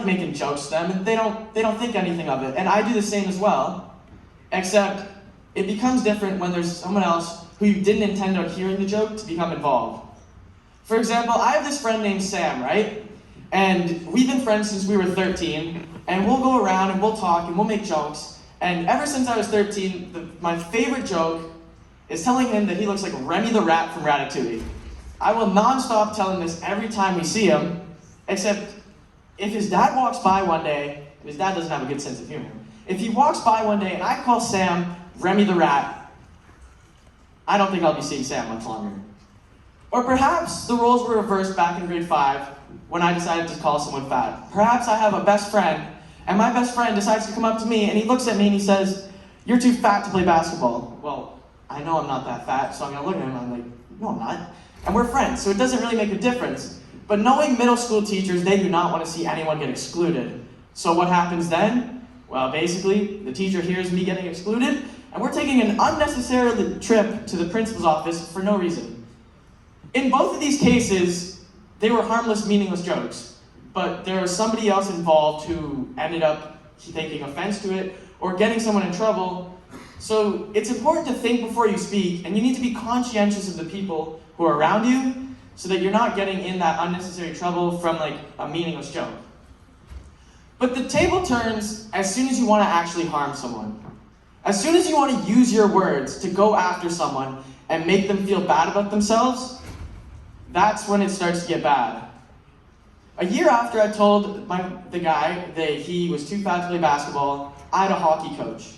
like making jokes to them, and they don't think anything of it. And I do the same as well, except it becomes different when there's someone else who you didn't intend on hearing the joke to become involved. For example, I have this friend named Sam, right? And we've been friends since we were 13, and we'll go around and we'll talk and we'll make jokes. And ever since I was 13, my favorite joke is telling him that he looks like Remy the Rat from Ratatouille. I will non-stop tell him this every time we see him, except if his dad walks by one day, and his dad doesn't have a good sense of humor, if he walks by one day and I call Sam Remy the Rat, I don't think I'll be seeing Sam much longer. Or perhaps the roles were reversed back in grade 5 when I decided to call someone fat. Perhaps I have a best friend, and my best friend decides to come up to me and he looks at me and he says, "You're too fat to play basketball." Well, I know I'm not that fat, so I'm gonna look at him and I'm like, "No, I'm not." And we're friends, so it doesn't really make a difference. But knowing middle school teachers, they do not want to see anyone get excluded. So what happens then? Well, basically, the teacher hears me getting excluded, and we're taking an unnecessary trip to the principal's office for no reason. In both of these cases, they were harmless, meaningless jokes, but there was somebody else involved who ended up taking offense to it or getting someone in trouble. So it's important to think before you speak, and you need to be conscientious of the people who are around you so that you're not getting in that unnecessary trouble from like a meaningless joke. But the table turns as soon as you want to actually harm someone. As soon as you want to use your words to go after someone and make them feel bad about themselves, that's when it starts to get bad. A year after I told the guy that he was too fat to play basketball, I had a hockey coach.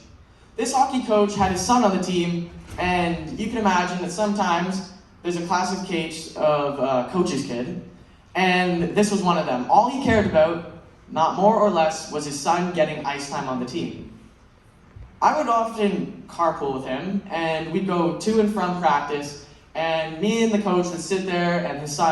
This hockey coach had his son on the team, and you can imagine that sometimes there's a classic case of a coach's kid, and this was one of them. All he cared about, not more or less, was his son getting ice time on the team. I would often carpool with him, and we'd go to and from practice, and me and the coach would sit there, and his son